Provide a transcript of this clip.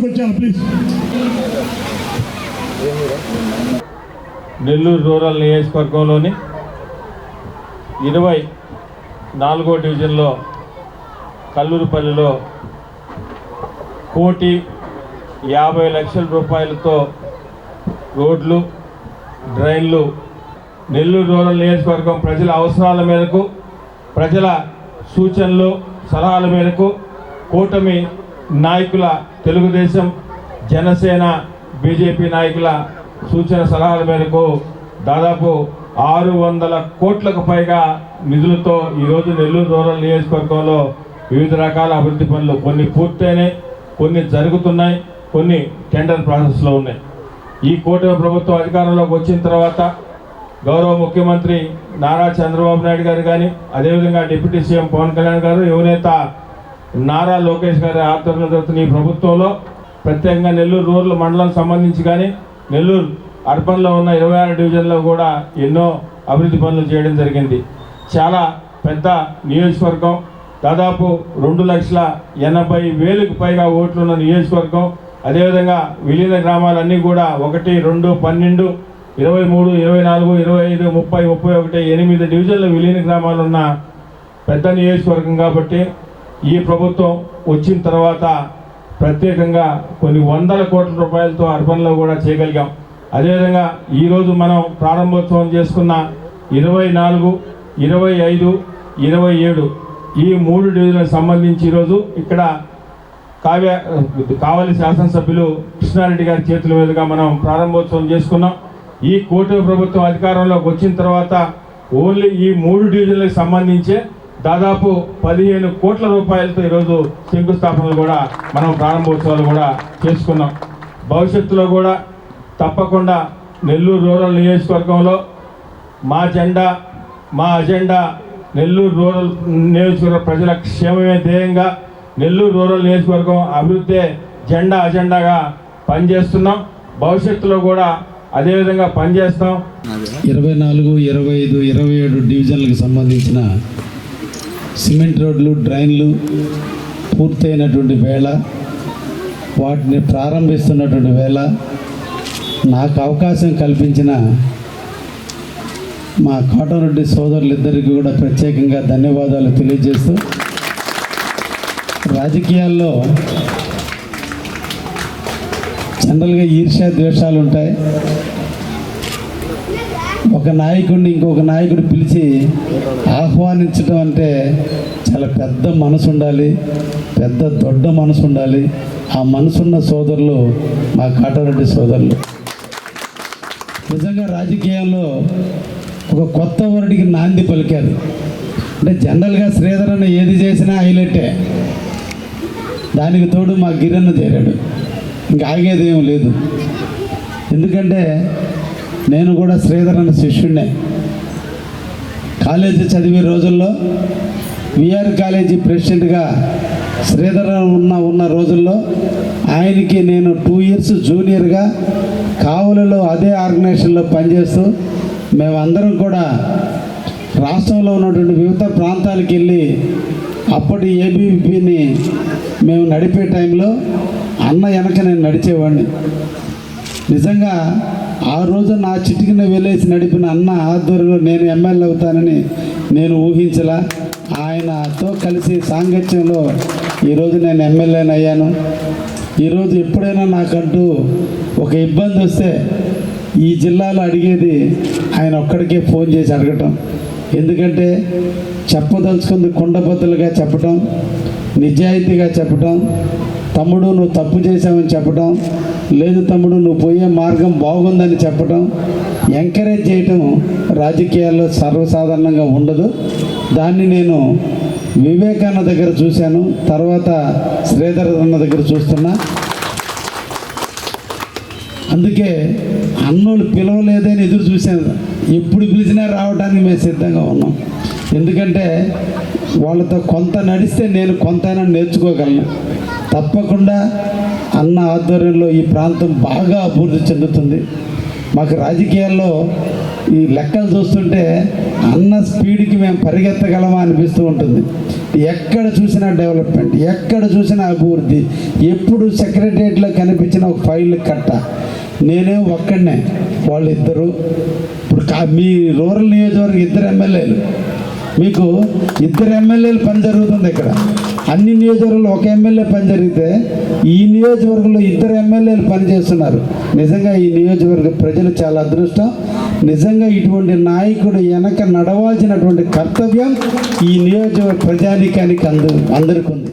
వచ్చా please. Nellore rural నియోజకవర్గంలోని 24వ డివిజన్లో కల్లూరుపల్లిలో 1,50,00,000 రూపాయలతో రోడ్లు, డ్రైన్లు నెల్లూరు రూరల్ నియోజకవర్గం ప్రజల అవసరాల మేరకు, ప్రజల సూచనలు సలహాల మేరకు కూటమి నాయకుల, తెలుగుదేశం, జనసేన, బీజేపీ నాయకుల సూచన సలహాల మేరకు దాదాపు 600 కోట్లకు పైగా నిధులతో ఈరోజు నెల్లూరు రూరల్ నియోజకవర్గంలో వివిధ రకాల అభివృద్ధి పనులు కొన్ని పూర్తయినాయి, కొన్ని జరుగుతున్నాయి, కొన్ని టెండర్ ప్రాసెస్లో ఉన్నాయి. ఈ కూటమి ప్రభుత్వం అధికారంలోకి వచ్చిన తర్వాత గౌరవ ముఖ్యమంత్రి నారా చంద్రబాబు నాయుడు గారు కానీ, అదేవిధంగా డిప్యూటీ సీఎం పవన్ కళ్యాణ్ గారు, యువనేత నారా లోకేష్ గారి ఆధ్వర్యంలో జరుగుతున్న ఈ ప్రభుత్వంలో ప్రత్యేకంగా నెల్లూరు రూరల్ మండలం సంబంధించి కానీ, నెల్లూరు అర్బన్లో ఉన్న 26 డివిజన్లో కూడా ఎన్నో అభివృద్ధి పనులు చేయడం జరిగింది. చాలా పెద్ద నియోజకవర్గం, దాదాపు 2,80,000కు పైగా ఓట్లున్న నియోజకవర్గం. అదేవిధంగా విలీన గ్రామాలన్నీ కూడా 1, 2, 12, 23, 24, 25, 30, 31, 8 డివిజన్ల విలీన గ్రామాలు ఉన్న పెద్ద నియోజకవర్గం. కాబట్టి ఈ ప్రభుత్వం వచ్చిన తర్వాత ప్రత్యేకంగా కొన్ని 100 కోట్ల రూపాయలతో అర్బన్లో కూడా చేయగలిగాం. అదేవిధంగా ఈరోజు మనం ప్రారంభోత్సవం చేసుకున్న 24, 25, 27 ఈ 3 డివిజన్లకు సంబంధించి ఈరోజు ఇక్కడ కావలి శాసనసభ్యులు కృష్ణారెడ్డి గారి చేతుల మీదుగా మనం ప్రారంభోత్సవం చేసుకున్నాం. ఈ కూటమి ప్రభుత్వం అధికారంలోకి వచ్చిన తర్వాత ఓన్లీ ఈ 3 డివిజన్లకు సంబంధించే దాదాపు 15 కోట్ల రూపాయలతో ఈరోజు శంకుస్థాపనలు కూడా మనం ప్రారంభోత్సవాలు కూడా చేసుకున్నాం. భవిష్యత్తులో కూడా తప్పకుండా నెల్లూరు రూరల్ నియోజకవర్గంలో మా జెండా, మా అజెండా నెల్లూరు రూరల్ నియోజకవర్గ ప్రజల క్షేమమే ధ్యేయంగా నెల్లూరు రూరల్ నియోజకవర్గం అభివృద్ధి జెండా అజెండాగా పనిచేస్తున్నాం. భవిష్యత్తులో కూడా అదేవిధంగా పనిచేస్తాం. 24, 25, 27 డివిజన్లకు సంబంధించిన సిమెంట్ రోడ్లు, డ్రైన్లు పూర్తయినటువంటి వేళ, వాటిని ప్రారంభిస్తున్నటువంటి వేళ నాకు అవకాశం కల్పించిన మా కాటరెడ్డి సోదరులిద్దరికీ కూడా ప్రత్యేకంగా ధన్యవాదాలు తెలియజేస్తూ, రాజకీయాల్లో జనరల్గా ఈర్ష్యా ద్వేషాలు ఉంటాయి. ఒక నాయకుడిని ఇంకొక నాయకుడు పిలిచి ఆహ్వానించడం అంటే చాలా పెద్ద మనసు ఉండాలి, పెద్ద దొడ్డ మనసు ఉండాలి. ఆ మనసున్న సోదరులు మా కాటారెడ్డి సోదరులు. నిజంగా రాజకీయాల్లో ఒక కొత్త వరడికి నాంది పలికారు. అంటే జనరల్గా శ్రీధర్ అన్న ఏది చేసినా హైలైటే, దానికి తోడు మా గిరన్న చేరాడు, ఇంకా ఆగేదేం లేదు. ఎందుకంటే నేను కూడా శ్రీధర్ అన్న శిష్యుడినే. కాలేజీ చదివే రోజుల్లో విఆర్ కాలేజీ ప్రెసిడెంట్గా శ్రీధర్ ఉన్న రోజుల్లో ఆయనకి నేను 2 ఇయర్స్ జూనియర్గా కావలిలో అదే ఆర్గనైజేషన్లో పనిచేస్తూ మేమందరం కూడా రాష్ట్రంలో ఉన్నటువంటి వివిధ ప్రాంతాలకు వెళ్ళి అప్పటి ఏబీపీని మేము నడిపే టైంలో అన్న వెనక నేను నడిచేవాడిని. నిజంగా ఆ రోజు నా చిటికిన వెళ్ళేసి నడిపిన అన్న ఆధ్వర్యంలో నేను ఎమ్మెల్యే అవుతానని నేను ఊహించలా. ఆయనతో కలిసి సాంగత్యంలో ఈరోజు నేను ఎమ్మెల్యేని అయ్యాను. ఈరోజు ఎప్పుడైనా నాకంటూ ఒక ఇబ్బంది వస్తే ఈ జిల్లాలో అడిగేది ఆయన ఒక్కడికే ఫోన్ చేసి అడగటం. ఎందుకంటే చెప్పదలుచుకుంది కుండబద్దలుగా చెప్పటం, నిజాయితీగా చెప్పటం, తమ్ముడు నువ్వు తప్పు చేసావని చెప్పటం, లేదు తమ్ముడు నువ్వు పోయే మార్గం బాగుందని చెప్పటం, ఎంకరేజ్ చేయటం రాజకీయాల్లో సర్వసాధారణంగా ఉండదు. దాన్ని నేను వివేకానంద దగ్గర చూశాను, తర్వాత శ్రీధర్ అన్న దగ్గర చూస్తున్నా. అందుకే అన్నోళ్ళు పిలవలేదని ఎదురు చూశాను. ఎప్పుడు పిలిచినా రావడానికి మేము సిద్ధంగా ఉన్నాం. ఎందుకంటే వాళ్ళతో కొంత నడిస్తే నేను కొంతైనా నేర్చుకోగలను. తప్పకుండా అన్న ఆధ్వర్యంలో ఈ ప్రాంతం బాగా అభివృద్ధి చెందుతుంది. మాకు రాజకీయాల్లో ఈ లెక్కలు చూస్తుంటే అన్న స్పీడ్కి మేము పరిగెత్తగలమా అనిపిస్తూ ఉంటుంది. ఎక్కడ చూసినా డెవలప్మెంట్, ఎక్కడ చూసినా అభివృద్ధి. ఎప్పుడు సెక్రటరియట్లో కనిపించిన ఒక ఫైల్ కట్ట. నేనే ఒక్కడనే, వాళ్ళిద్దరు. ఇప్పుడు మీ రూరల్ నియోజకవర్గం 2 ఎమ్మెల్యేలు, మీకు 2 ఎమ్మెల్యేలు పని జరుగుతుంది ఇక్కడ. అన్ని నియోజకవర్గంలో ఒక ఎమ్మెల్యే పని జరిగితే ఈ నియోజకవర్గంలో 2 ఎమ్మెల్యేలు పనిచేస్తున్నారు. నిజంగా ఈ నియోజకవర్గ ప్రజలు చాలా అదృష్టం. నిజంగా ఇటువంటి నాయకుడు వెనక నడవాల్సినటువంటి కర్తవ్యం ఈ నియోజకవర్గ ప్రజానీకానికి అందరికీ ఉంది.